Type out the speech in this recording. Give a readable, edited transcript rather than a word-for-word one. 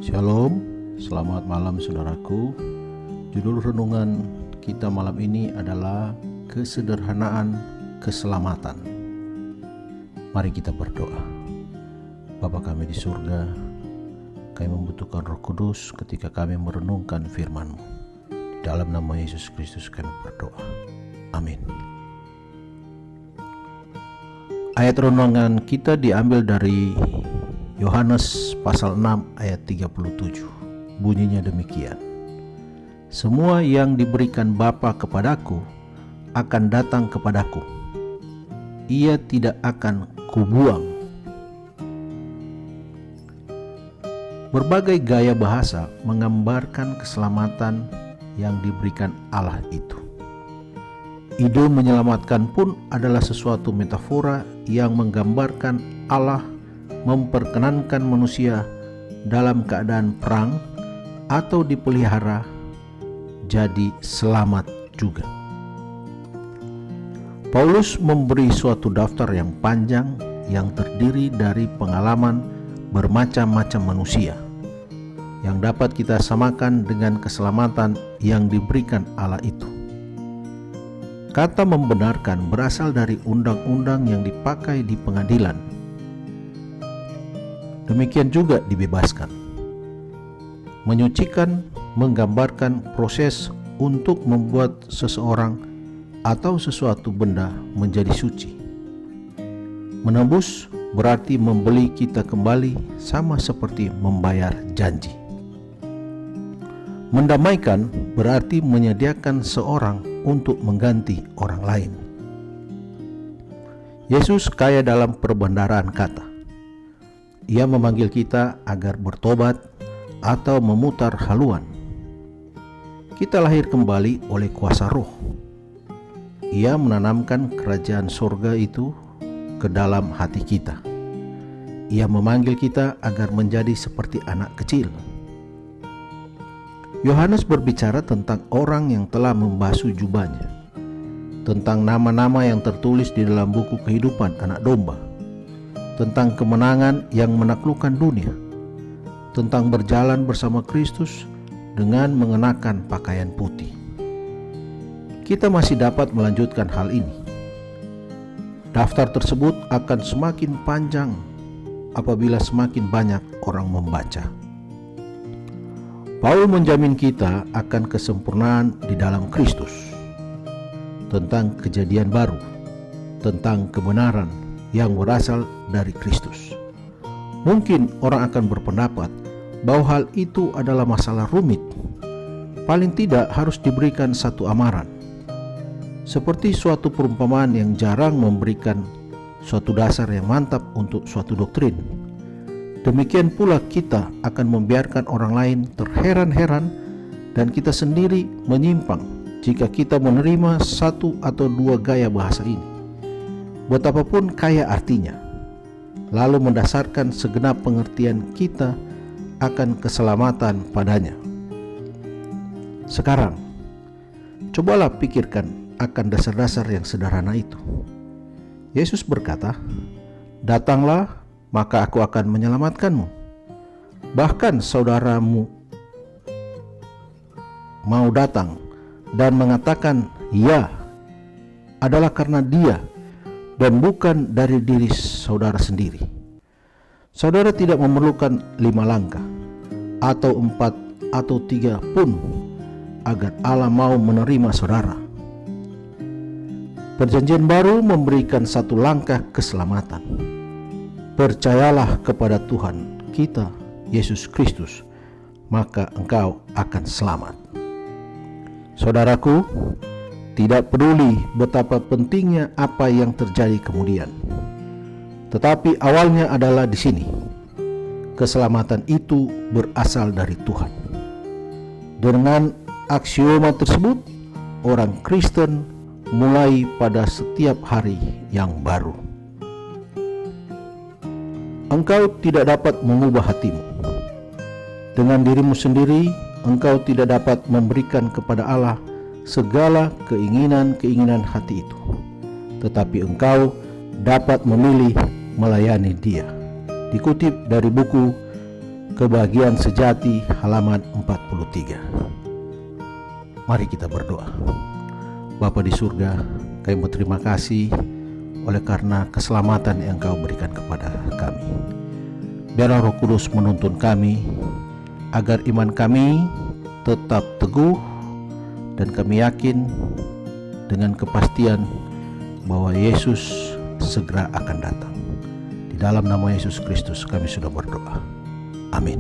Shalom, selamat malam saudaraku. Judul renungan kita malam ini adalah kesederhanaan keselamatan. Mari kita berdoa. Bapa kami di surga, kami membutuhkan Roh Kudus ketika kami merenungkan firman-Mu. Dalam nama Yesus Kristus kami berdoa. Amin. Ayat renungan kita diambil dari Yohanes pasal 6 ayat 37. Bunyinya demikian. Semua yang diberikan Bapa kepadaku akan datang kepadaku. Ia tidak akan kubuang. Berbagai gaya bahasa menggambarkan keselamatan yang diberikan Allah itu. Ide menyelamatkan pun adalah sesuatu metafora yang menggambarkan Allah memperkenankan manusia dalam keadaan perang atau dipelihara jadi selamat juga. Paulus memberi suatu daftar yang panjang yang terdiri dari pengalaman bermacam-macam manusia yang dapat kita samakan dengan keselamatan yang diberikan Allah itu. Kata membenarkan berasal dari undang-undang yang dipakai di pengadilan. Demikian juga dibebaskan. Menyucikan menggambarkan proses untuk membuat seseorang atau sesuatu benda menjadi suci. Menebus berarti membeli kita kembali, sama seperti membayar janji. Mendamaikan berarti menyediakan seorang untuk mengganti orang lain. Yesus kaya dalam perbendaharaan kata. Ia memanggil kita agar bertobat atau memutar haluan. Kita lahir kembali oleh kuasa Roh. Ia menanamkan kerajaan surga itu ke dalam hati kita. Ia memanggil kita agar menjadi seperti anak kecil. Yohanes berbicara tentang orang yang telah membasuh jubahnya, tentang nama-nama yang tertulis di dalam buku kehidupan anak domba, tentang kemenangan yang menaklukkan dunia, tentang berjalan bersama Kristus dengan mengenakan pakaian putih. Kita masih dapat melanjutkan hal ini. Daftar tersebut akan semakin panjang apabila semakin banyak orang membaca. Paulus menjamin kita akan kesempurnaan di dalam Kristus, tentang kejadian baru, tentang kebenaran yang berasal dari Kristus. Mungkin orang akan berpendapat bahwa hal itu adalah masalah rumit. Paling tidak harus diberikan satu amaran. Seperti suatu perumpamaan yang jarang memberikan suatu dasar yang mantap untuk suatu doktrin. Demikian pula kita akan membiarkan orang lain terheran-heran dan kita sendiri menyimpang jika kita menerima satu atau dua gaya bahasa ini, betapapun kaya artinya, lalu mendasarkan segenap pengertian kita akan keselamatan padanya. Sekarang, cobalah pikirkan akan dasar-dasar yang sederhana itu. Yesus berkata, "Datanglah, maka aku akan menyelamatkanmu." Bahkan saudaramu mau datang dan mengatakan ya, adalah karena dia dan bukan dari diri saudara sendiri. Saudara tidak memerlukan 5 langkah atau 4 atau 3 pun agar Allah mau menerima saudara. Perjanjian baru memberikan satu langkah keselamatan. Percayalah kepada Tuhan kita, Yesus Kristus, maka engkau akan selamat. Saudaraku, tidak peduli betapa pentingnya apa yang terjadi kemudian. Tetapi awalnya adalah di sini. Keselamatan itu berasal dari Tuhan. Dengan aksioma tersebut, orang Kristen mulai pada setiap hari yang baru. Engkau tidak dapat mengubah hatimu. Dengan dirimu sendiri, engkau tidak dapat memberikan kepada Allah segala keinginan-keinginan hati itu. Tetapi engkau dapat memilih melayani Dia. Dikutip dari buku Kebahagiaan Sejati halaman 43. Mari kita berdoa. Bapa di surga, kami berterima kasih oleh karena keselamatan yang Engkau berikan kepada kami. Biarlah Roh Kudus menuntun kami agar iman kami tetap teguh dan kami yakin dengan kepastian bahwa Yesus segera akan datang. Di dalam nama Yesus Kristus kami sudah berdoa. Amin.